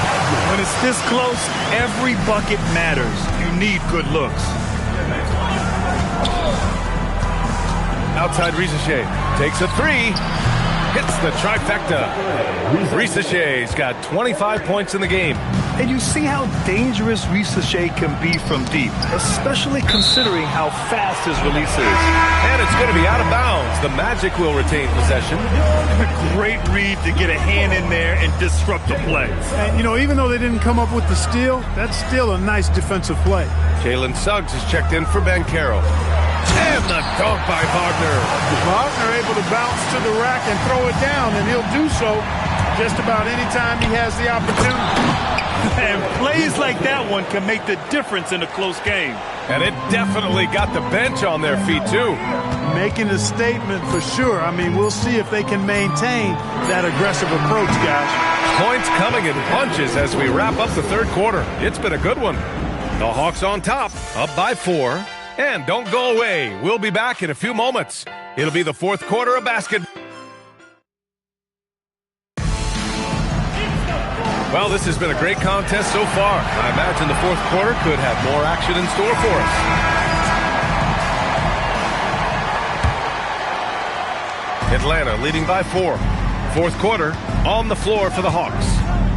When it's this close, every bucket matters. You need good looks. Outside Risacher takes a 3. Hits the trifecta. Risacher's got 25 points in the game. And you see how dangerous Risacher can be from deep, especially considering how fast his release is. And it's going to be out of bounds. The Magic will retain possession. Great read to get a hand in there and disrupt the play. And, you know, even though they didn't come up with the steal, that's still a nice defensive play. Jalen Suggs is checked in for Banchero. And the dunk by Wagner. Wagner able to bounce to the rack and throw it down, and he'll do so just about any time he has the opportunity. And plays like that one can make the difference in a close game. And it definitely got the bench on their feet, too. Making a statement for sure. I mean, we'll see if they can maintain that aggressive approach, guys. Points coming in bunches as we wrap up the third quarter. It's been a good one. The Hawks on top, up by 4. And don't go away. We'll be back in a few moments. It'll be the fourth quarter of basketball. Well, this has been a great contest so far. I imagine the fourth quarter could have more action in store for us. Atlanta leading by 4. Fourth quarter on the floor for the Hawks.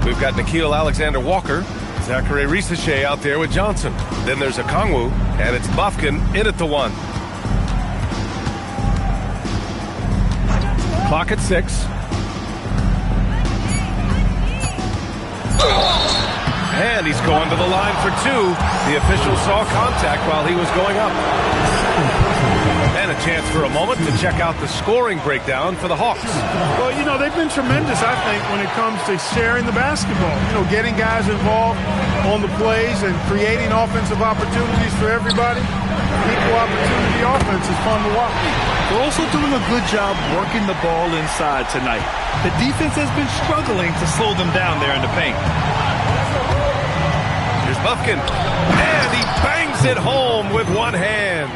We've got Nickeil Alexander-Walker, Zachary Risacher out there with Johnson. Then there's Okongwu, and it's Bufkin in at the 1. Clock at 6. And he's going to the line for 2. The official saw contact while he was going up. And a chance for a moment to check out the scoring breakdown for the Hawks. Well, you know, they've been tremendous, I think, when it comes to sharing the basketball. You know, getting guys involved on the plays and creating offensive opportunities for everybody. Equal opportunity offense is fun to watch. They're also doing a good job working the ball inside tonight. The defense has been struggling to slow them down there in the paint. Here's Buffkin. And he bangs it home with one hand.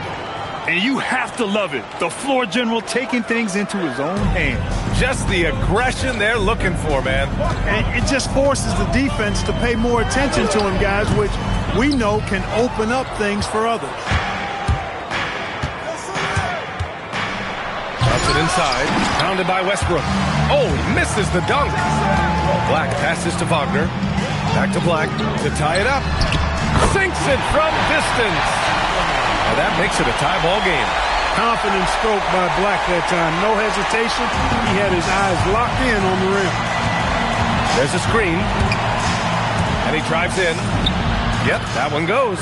And you have to love it. The floor general taking things into his own hands. Just the aggression they're looking for, man. And it just forces the defense to pay more attention to him, guys, which we know can open up things for others. Drops it inside. Pounded by Westbrook. Oh, misses the dunk. Black passes to Wagner. Back to Black to tie it up. Sinks it from distance. And that makes it a tie ball game. Confident stroke by Black that time. No hesitation. He had his eyes locked in on the rim. There's a screen. And he drives in. Yep, that one goes.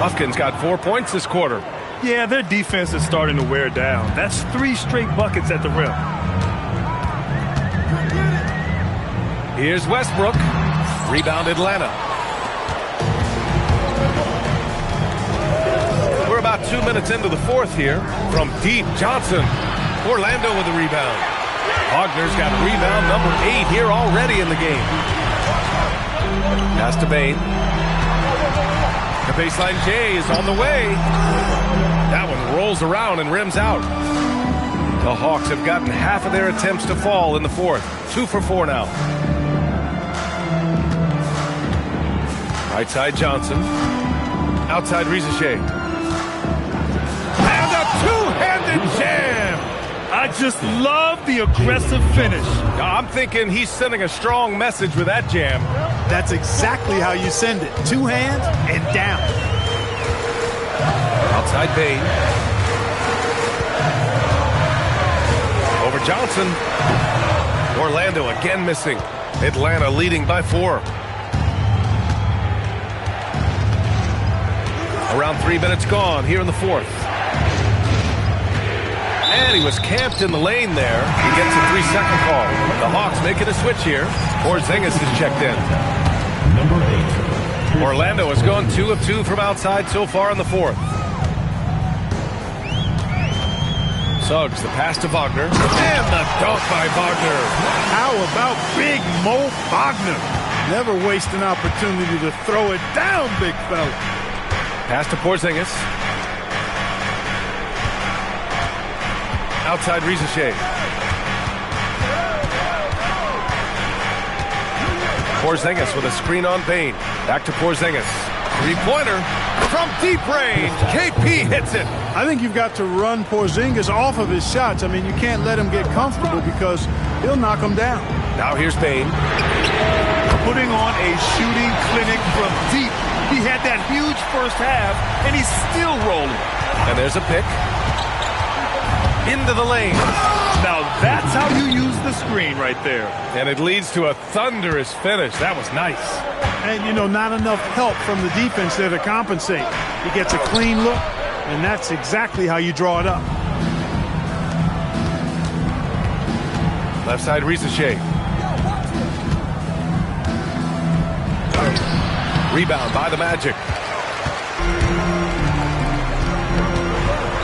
Buffkin's got 4 points this quarter. Yeah, their defense is starting to wear down. That's 3 straight buckets at the rim. Here's Westbrook. Rebound Atlanta. We're about 2 minutes into the fourth here. From deep, Johnson. Orlando with the rebound. Wagner's got rebound number 8 here already in the game. Pass to Bain. The baseline J is on the way. That one rolls around and rims out. The Hawks have gotten half of their attempts to fall in the fourth. 2 for 4 now. Right side Johnson. Outside Rizachet. And a two-handed jam. I just love the aggressive finish. I'm thinking he's sending a strong message with that jam. That's exactly how you send it. 2 hands and down. Outside Bain. Over Johnson. Orlando again missing. Atlanta leading by 4. Around 3 minutes gone here in the fourth. And he was camped in the lane there. He gets a 3-second call. The Hawks making a switch here. Porzingis is checked in. Number 8. Orlando has gone 2 of 2 from outside so far in the fourth. Suggs, the pass to Wagner. And the dunk by Wagner. How about Big Mo Wagner? Never waste an opportunity to throw it down, big fella. Pass to Porzingis. Outside Rizachet. Porzingis with a screen on Bain. Back to Porzingis. 3-pointer from deep range. KP hits it. I think you've got to run Porzingis off of his shots. I mean, you can't let him get comfortable because he'll knock him down. Now here's Bain. Putting on a shooting clinic from deep. He had that huge first half, and he's still rolling. And there's a pick. Into the lane. Now that's how you use the screen right there. And it leads to a thunderous finish. That was nice. And, you know, not enough help from the defense there to compensate. He gets a clean look, and that's exactly how you draw it up. Left side, Rizachet. Rebound by the Magic.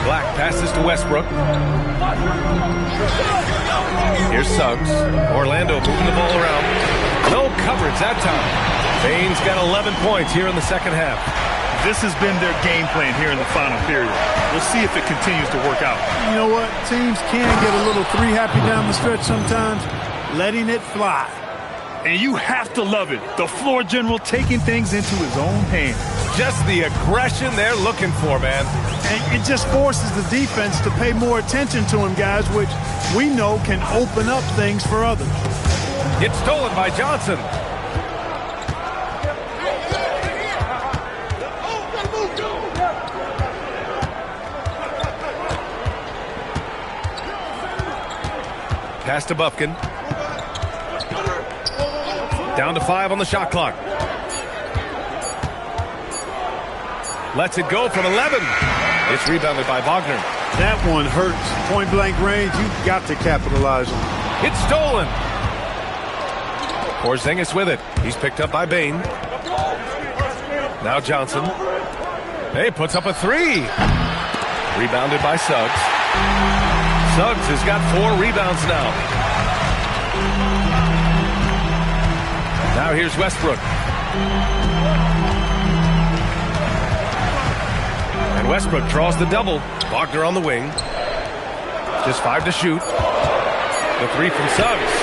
Black passes to Westbrook. Here's Suggs. Orlando moving the ball around. No coverage that time. Bain's got 11 points here in the second half. This has been their game plan here in the final period. We'll see if it continues to work out. You know what? Teams can get a little 3-happy down the stretch sometimes. Letting it fly. And you have to love it. The floor general taking things into his own hands. Just the aggression they're looking for, man. And it just forces the defense to pay more attention to him, guys, which we know can open up things for others. It's stolen by Johnson. Pass to Bufkin. Down to 5 on the shot clock. Lets it go from 11. It's rebounded by Wagner. That one hurts. Point blank range, you've got to capitalize on it. It's stolen. Porzingis with it. He's picked up by Bain. Now Johnson. Hey, puts up a 3. Rebounded by Suggs. Suggs has got 4 rebounds now. Now here's Westbrook. And Westbrook draws the double. Wagner on the wing. Just 5 to shoot. The 3 from Suggs.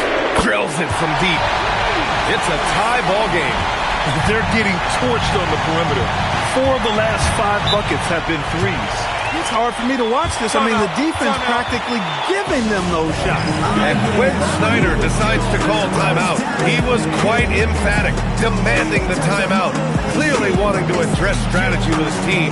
Drills it from deep. It's a tie ball game. They're getting torched on the perimeter. 4 of the last 5 buckets have been threes. It's hard for me to watch this. I mean, the defense practically giving them those shots. And Quinn Snyder decides to call timeout. He was quite emphatic, demanding the timeout, clearly wanting to address strategy with his team.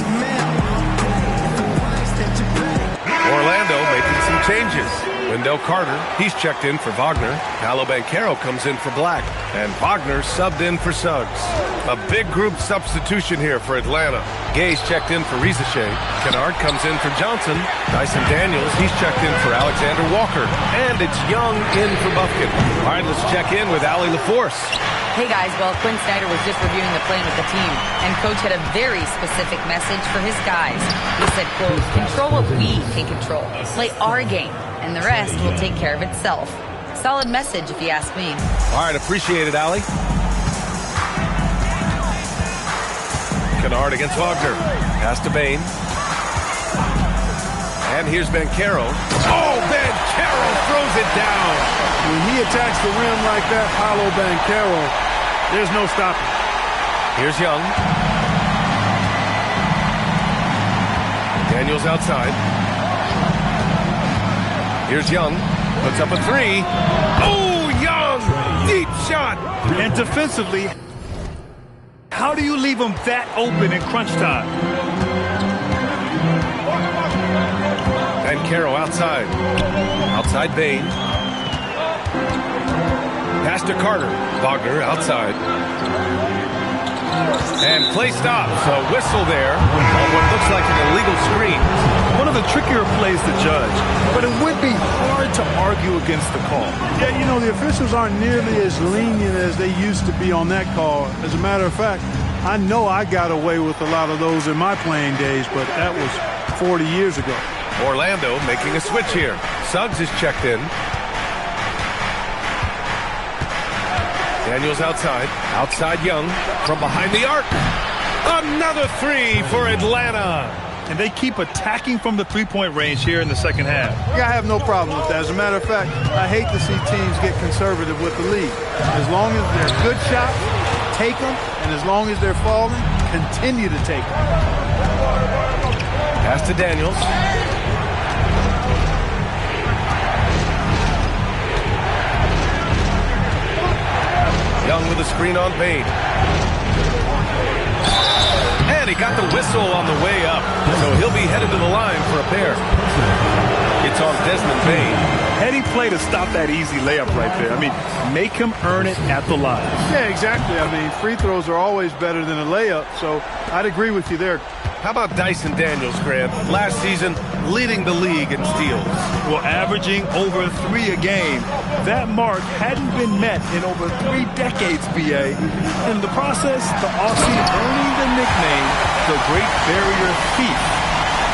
Orlando making some changes. Wendell Carter, he's checked in for Wagner. Paolo Banchero comes in for Black. And Wagner subbed in for Suggs. A big group substitution here for Atlanta. Gay's checked in for Rizachet. Kennard comes in for Johnson. Dyson Daniels, he's checked in for Alexander Walker. And it's Young in for Bufkin. All right, let's check in with Allie LaForce. Hey guys, well, Quinn Snyder was just reviewing the plan with the team, and Coach had a very specific message for his guys. He said, quote, control what we can control. Play our game, and the rest will take care of itself. Solid message, if you ask me. All right, appreciate it, Allie. Kennard against Wagner. Pass to Bain. And here's Banchero. Oh, Banchero throws it down. When he attacks the rim like that, Paolo Banchero, there's no stopping. Here's Young. Daniels outside. Here's Young. Puts up a 3. Oh, Young! Deep shot! And defensively, how do you leave them that open in crunch time? Banchero outside. Outside Bain. Pass to Carter. Wagner outside. And play stops. A whistle there on what looks like an illegal screen. One of the trickier plays to judge, but it would be hard to argue against the call. Yeah, you know, the officials aren't nearly as lenient as they used to be on that call. As a matter of fact, I know I got away with a lot of those in my playing days, but that was 40 years ago. Orlando making a switch here. Suggs is checked in. Daniels outside. Outside Young. From behind the arc. Another 3 for Atlanta. And they keep attacking from the three-point range here in the second half. Yeah, I have no problem with that. As a matter of fact, I hate to see teams get conservative with the lead. As long as they're good shots, take them. And as long as they're falling, continue to take them. Pass to Daniels. Young with a screen on Bain. And he got the whistle on the way up. So he'll be headed to the line for a pair. It's on Desmond Bain. Heady play to stop that easy layup right there. I mean, make him earn it at the line. Yeah, exactly. I mean, free throws are always better than a layup, so I'd agree with you there. How about Dyson Daniels, Grant? Last season, leading the league in steals. Well, averaging over 3 a game. That mark hadn't been met in over 3 decades, BA. In the process, the offseason earning the nickname, the Great Barrier Thief.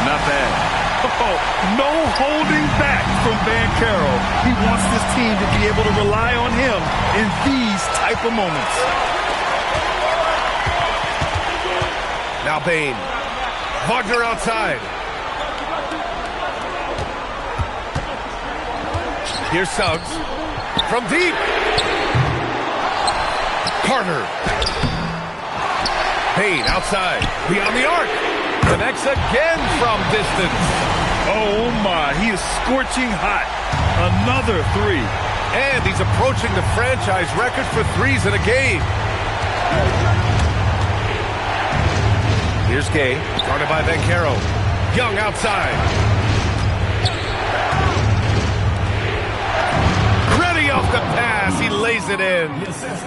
Not bad. Oh, no holding back from Banchero. He wants this team to be able to rely on him in these type of moments. Now Bain. Wagner outside. Here's Suggs. From deep. Carter. Bain outside. Beyond the arc. Connects again from distance. Oh my, he is scorching hot. Another 3. And he's approaching the franchise record for threes in a game. Here's Gay, guarded by Banchero. Young outside. off the pass. He lays it in.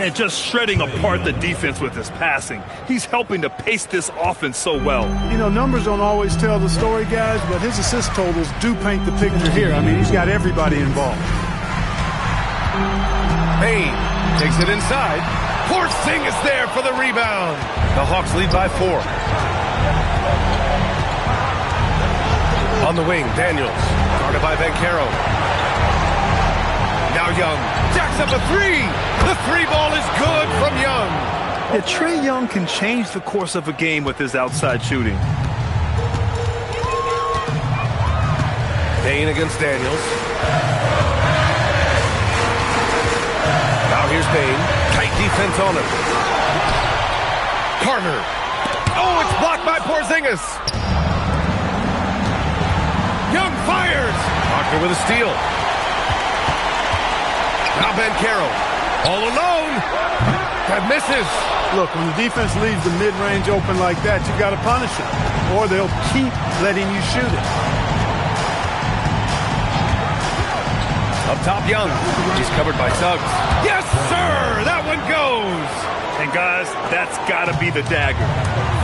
And just shredding apart the defense with his passing. He's helping to pace this offense so well. You know, numbers don't always tell the story, guys, but his assist totals do paint the picture here. I mean, he's got everybody involved. Payne takes it inside. Porzingis is there for the rebound. The Hawks lead by 4. On the wing, Daniels. Guarded by Banchero. Now Young jacks up a 3. The 3 ball is good from Young. Yeah, Trae Young can change the course of a game with his outside shooting. Payne against Daniels. Now here's Payne. Tight defense on him. Carter. Oh, it's blocked by Porzingis. Young fires. Wagner with a steal. Now Banchero. All alone. That misses. Look, when the defense leaves the mid-range open like that, you got to punish it, or they'll keep letting you shoot it. Up top, Young. He's covered by Suggs. Yes, sir! That one goes! And guys, that's got to be the dagger.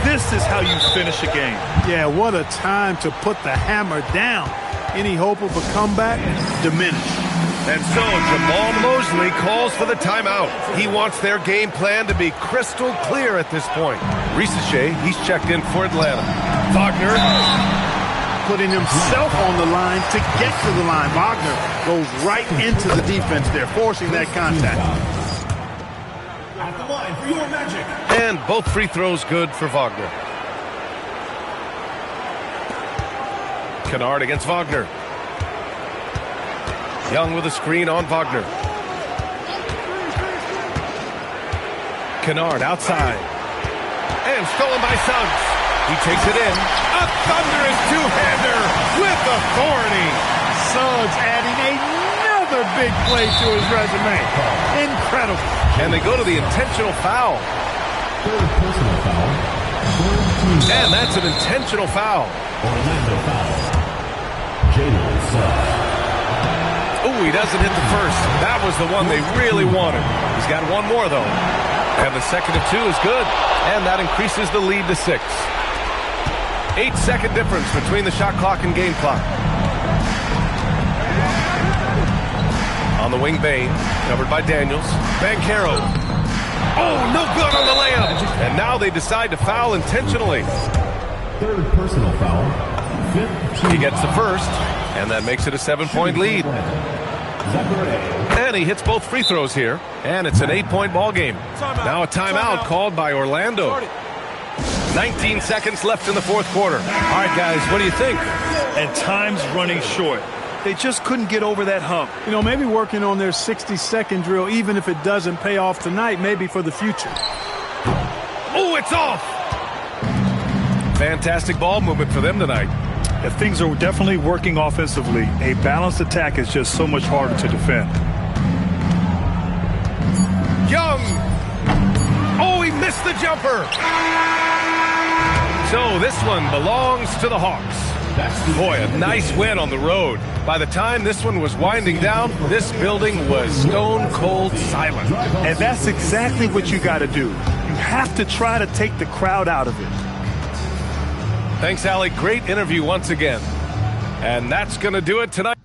This is how you finish a game. Yeah, what a time to put the hammer down. Any hope of a comeback? Diminished. And so Jamal Mosley calls for the timeout. He wants their game plan to be crystal clear at this point. Risache, he's checked in for Atlanta. Wagner putting himself on the line to get to the line. Wagner goes right into the defense there, forcing that contact. At the line for your Magic. And both free throws good for Wagner. Kennard against Wagner. Young with a screen on Wagner. Kennard outside. And stolen by Suggs. He takes it in. A thunderous two-hander with authority. Suggs adding another big play to his resume. Incredible. And they go to the intentional foul. Third personal foul. And that's an intentional foul. Orlando foul. Jalen Suggs. Oh, he doesn't hit the first. That was the one they really wanted. He's got one more, though. And the second of 2 is good. And that increases the lead to 6. 8-second difference between the shot clock and game clock. On the wing, Bain, covered by Daniels. Banchero. Oh, no good on the layup. And now they decide to foul intentionally. Third personal foul. He gets the first, and that makes it a 7-point lead. And he hits both free throws here, and it's an 8-point ball game. Now a timeout called by Orlando. 19 seconds left in the fourth quarter. All right, guys, what do you think? And time's running short. They just couldn't get over that hump. You know, maybe working on their 60-second drill, even if it doesn't pay off tonight, maybe for the future. Oh, it's off! Fantastic ball movement for them tonight. Yeah, things are definitely working offensively. A balanced attack is just so much harder to defend. Young! Oh, he missed the jumper! So this one belongs to the Hawks. Boy, a nice win on the road. By the time this one was winding down, this building was stone cold silent. And that's exactly what you got to do. You have to try to take the crowd out of it. Thanks, Allie. Great interview once again. And that's going to do it tonight.